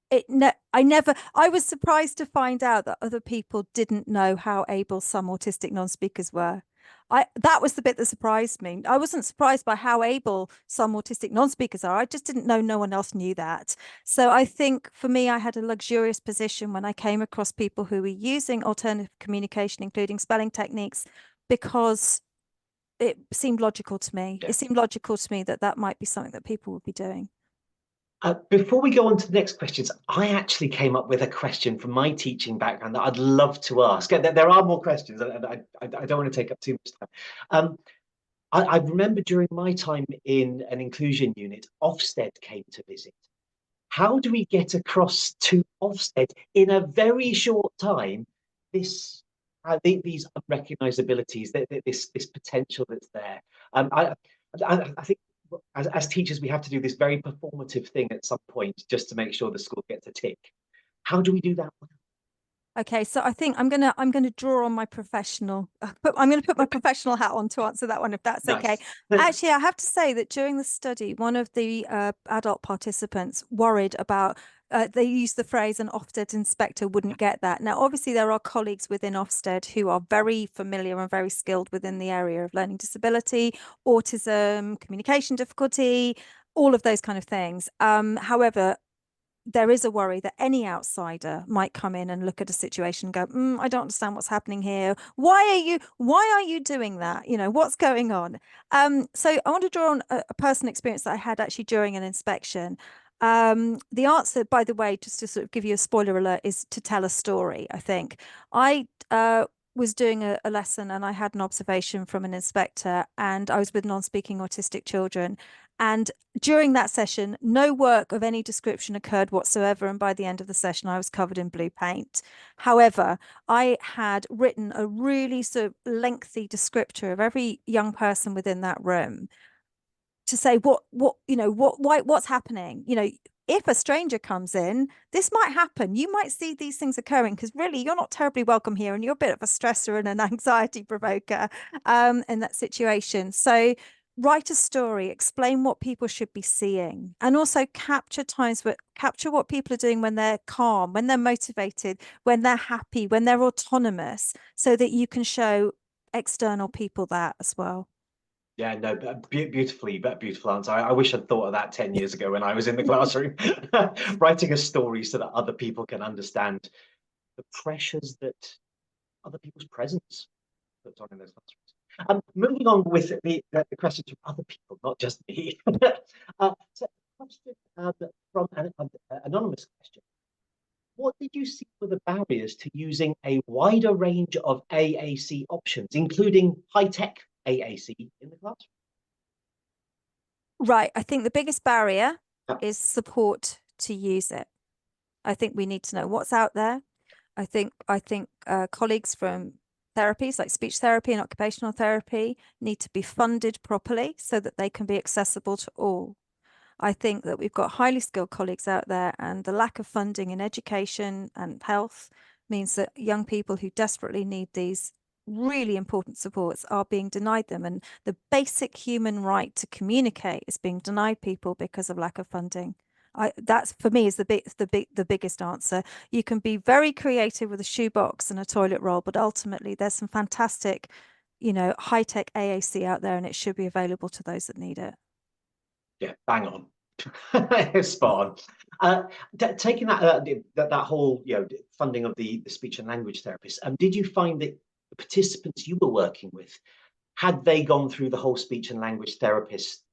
I was surprised to find out that other people didn't know how able some autistic non-speakers were. That was the bit that surprised me. I wasn't surprised by how able some autistic non-speakers are. I just didn't know no one else knew that. So I think for me, I had a luxurious position when I came across people who were using alternative communication, including spelling techniques, because it seemed logical to me. Yeah. It seemed logical to me that that might be something that people would be doing. Before we go on to the next questions, I actually came up with a question from my teaching background that I'd love to ask. There are more questions, and I don't want to take up too much time. I remember during my time in an inclusion unit, Ofsted came to visit. How do we get across to Ofsted in a very short time these unrecognizabilities, this potential that's there? I think as teachers, we have to do this very performative thing at some point just to make sure the school gets a tick. How do we do that? Okay, so I think I'm gonna draw on my professional. I'm gonna put my professional hat on to answer that one, if that's okay. Nice. Actually, I have to say that during the study, one of the adult participants worried about. They used the phrase "an Ofsted inspector wouldn't get that." Now, obviously, there are colleagues within Ofsted who are very familiar and very skilled within the area of learning disability, autism, communication difficulty, all of those kind of things. However, there is a worry that any outsider might come in and look at a situation and go, I don't understand what's happening here. Why are you doing that? You know, what's going on? So I want to draw on a personal experience that I had actually during an inspection. The answer, by the way, just to sort of give you a spoiler alert, is to tell a story. I think I was doing a lesson and I had an observation from an inspector, and I was with non-speaking autistic children. And during that session, no work of any description occurred whatsoever. And by the end of the session, I was covered in blue paint. However, I had written a really sort of lengthy descriptor of every young person within that room to say what's happening. You know, if a stranger comes in, this might happen. You might see these things occurring because really you're not terribly welcome here, and you're a bit of a stressor and an anxiety provoker in that situation. So write a story, explain what people should be seeing, and also capture what people are doing when they're calm, when they're motivated, when they're happy, when they're autonomous, so that you can show external people that as well. Yeah, no, beautiful answer. I wish I'd thought of that 10 years ago when I was in the classroom. Writing a story so that other people can understand the pressures that other people's presence puts on in those classrooms. Moving on with the questions from other people, not just me. So a question from an anonymous question. What did you see were the barriers to using a wider range of AAC options, including high-tech AAC in the classroom? Right. I think the biggest barrier Yeah. is support to use it. I think we need to know what's out there. I think colleagues from therapies like speech therapy and occupational therapy need to be funded properly so that they can be accessible to all. I think that we've got highly skilled colleagues out there, and the lack of funding in education and health means that young people who desperately need these really important supports are being denied them, and the basic human right to communicate is being denied people because of lack of funding. That's for me is the biggest answer. You can be very creative with a shoebox and a toilet roll, but ultimately there's some fantastic, high-tech AAC out there, and it should be available to those that need it. Yeah, bang on. Spot on. Taking that whole funding of the speech and language therapists, did you find that the participants you were working with, had they gone through the whole speech and language therapist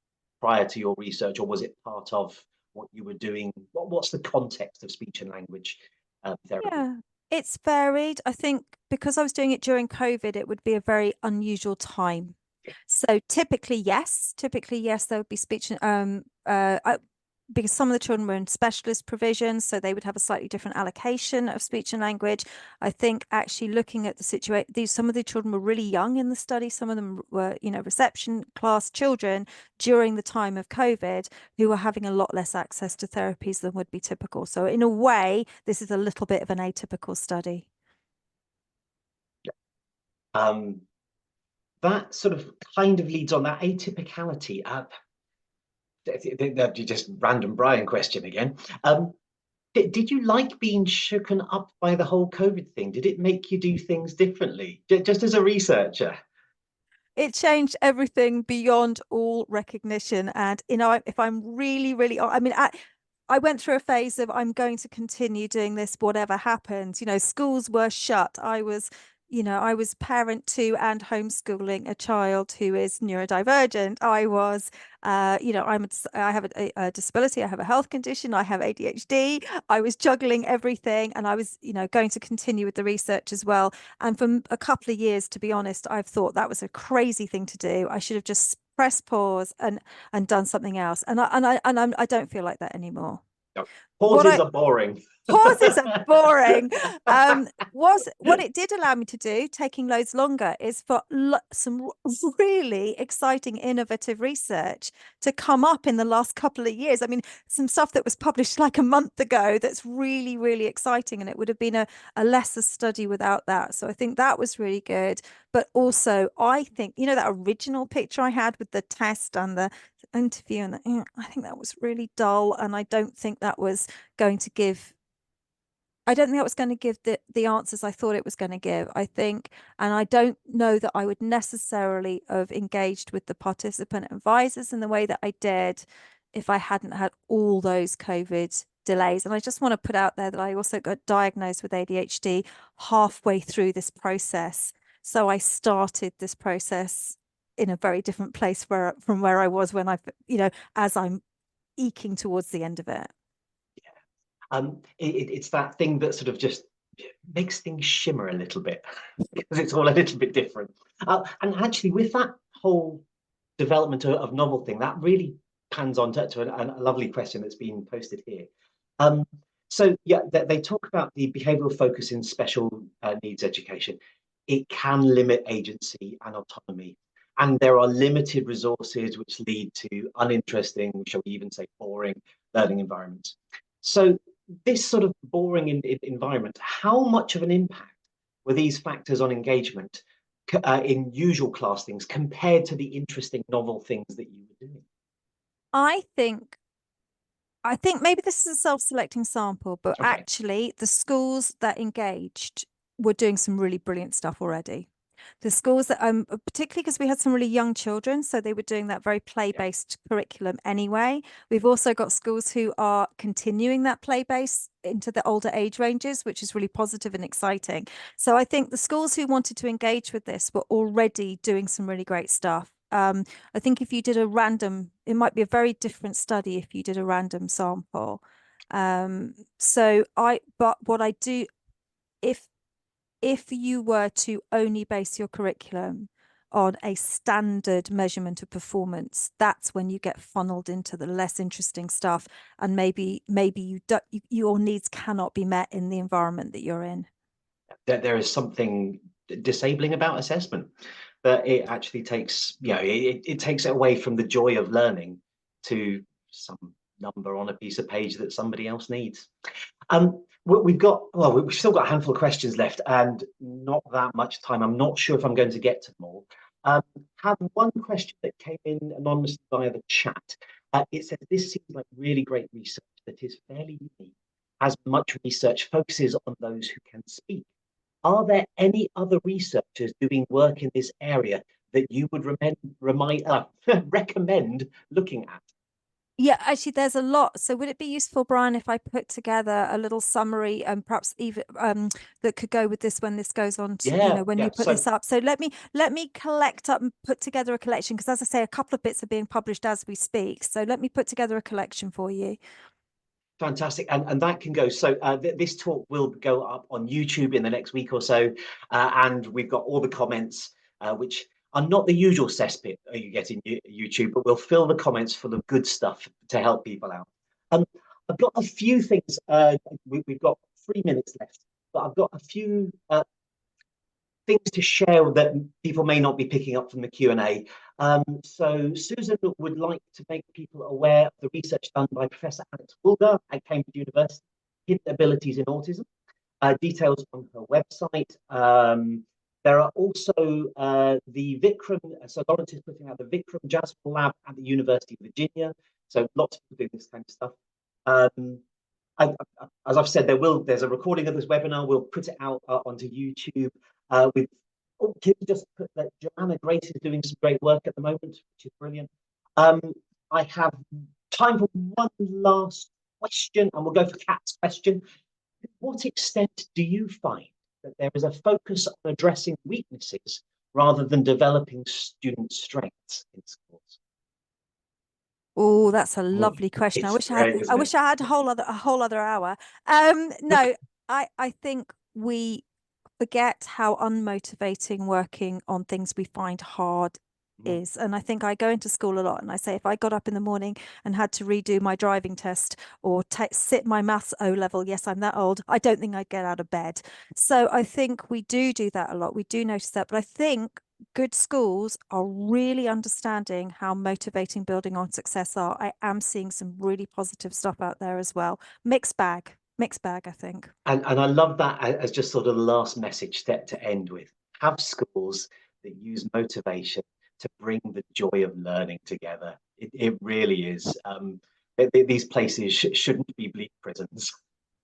prior to your research, or was it part of what you were doing? What's the context of speech and language therapy? Yeah, it's varied. I think because I was doing it during COVID, it would be a very unusual time. So typically, yes, there would be speech because some of the children were in specialist provisions, so they would have a slightly different allocation of speech and language. I think actually looking at the situation, some of the children were really young in the study. Some of them were, reception class children during the time of COVID who were having a lot less access to therapies than would be typical. So in a way, this is a little bit of an atypical study. That sort of kind of leads on that atypicality. Just random Brian question again. Did you like being shooken up by the whole COVID thing? Did it make you do things differently, just as a researcher? It changed everything beyond all recognition. And, if I'm really, I went through a phase of I'm going to continue doing this, whatever happens. Schools were shut. I was parent to and homeschooling a child who is neurodivergent. I was, I have a disability. I have a health condition. I have ADHD. I was juggling everything, and I was, going to continue with the research as well. And for a couple of years, to be honest, I've thought that was a crazy thing to do. I should have just pressed pause and done something else. And I don't feel like that anymore. Pauses are boring. Pauses are boring. What it did allow me to do, taking loads longer, is for some really exciting, innovative research to come up in the last couple of years. I mean, some stuff that was published like a month ago that's really, really exciting, and it would have been a lesser study without that. So I think that was really good. But also, I think, that original picture I had with the test and the interview, and I think that was really dull, and I don't think that was going to give the answers I thought it was going to give. I think, and I don't know that I would necessarily have engaged with the participant advisors in the way that I did if I hadn't had all those COVID delays. And I just want to put out there that I also got diagnosed with ADHD halfway through this process. So I started this process in a very different place from where I was when as I'm eking towards the end of it. It's that thing that sort of just makes things shimmer a little bit because it's all a little bit different. And actually, with that whole development of novel thing, that really pans on to a lovely question that's been posted here. So yeah, they talk about the behavioural focus in special needs education. It can limit agency and autonomy, and there are limited resources which lead to uninteresting, shall we even say boring, learning environments. So this sort of boring environment, how much of an impact were these factors on engagement in usual class things compared to the interesting novel things that you were doing? I think maybe this is a self-selecting sample, but Okay. actually the schools that engaged were doing some really brilliant stuff already. The schools that particularly because we had some really young children, so they were doing that very play-based curriculum anyway. We've also got schools who are continuing that play-based into the older age ranges, which is really positive and exciting. So I think the schools who wanted to engage with this were already doing some really great stuff. I think if you did it might be a very different study if you did a random sample. But what I do, if you were to only base your curriculum on a standard measurement of performance, that's when you get funneled into the less interesting stuff, and maybe your needs cannot be met in the environment that you're in. There is something disabling about assessment, that it actually takes, it takes it away from the joy of learning to some number on a piece of page that somebody else needs. We've still got a handful of questions left and not that much time. I'm not sure if I'm going to get to them all. Have one question that came in anonymously via the chat. It says, this seems like really great research that is fairly unique, as much research focuses on those who can speak. Are there any other researchers doing work in this area that you would recommend looking at? Yeah, actually, there's a lot. So would it be useful, Brian, if I put together a little summary and perhaps even that could go with this when this goes on to, you Yeah, know, when yeah. you put this up. So let me collect up and put together a collection, because as I say, a couple of bits are being published as we speak. So let me put together a collection for you. Fantastic, and that can go. So this talk will go up on YouTube in the next week or so, and we've got all the comments, which are not the usual cesspit you get in YouTube, but we'll fill the comments full of good stuff to help people out. I've got a few things. We've got 3 minutes left, but I've got a few things to share that people may not be picking up from the Q&A. So Susan would like to make people aware of the research done by Professor Alex Woolgar at Cambridge University, Hidden Abilities in Autism, details on her website. There are also the Vikram, so Lawrence is putting out the Vikram Jasper Lab at the University of Virginia. So lots of people doing this kind of stuff. As I've said, there's a recording of this webinar. We'll put it out onto YouTube. Can you just put that Joanna Grace is doing some great work at the moment, which is brilliant. I have time for one last question, and we'll go for Kat's question. To what extent do you find that there is a focus on addressing weaknesses rather than developing student strengths in schools? Oh, that's a lovely question. I It's wish I great, had, isn't it? a whole other hour. No, I think we forget how unmotivating working on things we find hard is. And I think I go into school a lot and I say, if I got up in the morning and had to redo my driving test or sit my maths O level, yes, I'm that old, I don't think I'd get out of bed. So I think we do that a lot. We do notice that. But I think good schools are really understanding how motivating building on success are. I am seeing some really positive stuff out there as well. Mixed bag, I think. And I love that as just sort of the last message to end with. Have schools that use motivation to bring the joy of learning together. It really is. These places shouldn't be bleak prisons.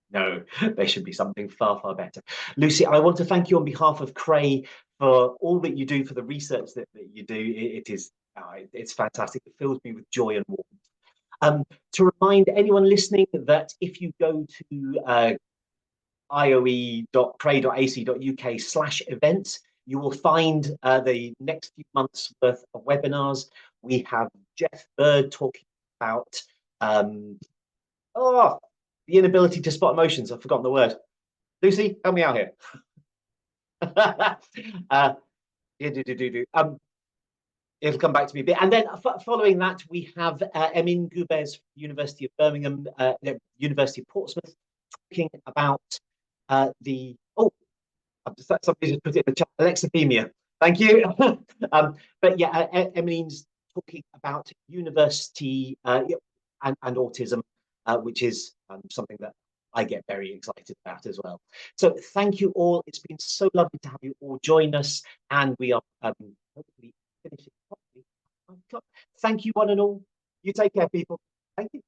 No, they should be something far, far better. Luci, I want to thank you on behalf of Cray for all that you do, for the research that you do. It's fantastic. It fills me with joy and warmth. To remind anyone listening that if you go to ioe.cray.ac.uk/events, you will find the next few months worth of webinars. We have Jeff Bird talking about the inability to spot emotions. I've forgotten the word. Luci, help me out here. It'll come back to me a bit. And then following that, we have Emin Gubez, University of Birmingham, University of Portsmouth, talking about somebody just put it in the chat, alexithymia. Thank you. But yeah, Emily's talking about university and autism, which is something that I get very excited about as well. So thank you all. It's been so lovely to have you all join us, and we are hopefully finishing properly. Thank you, one and all. You take care, people. Thank you.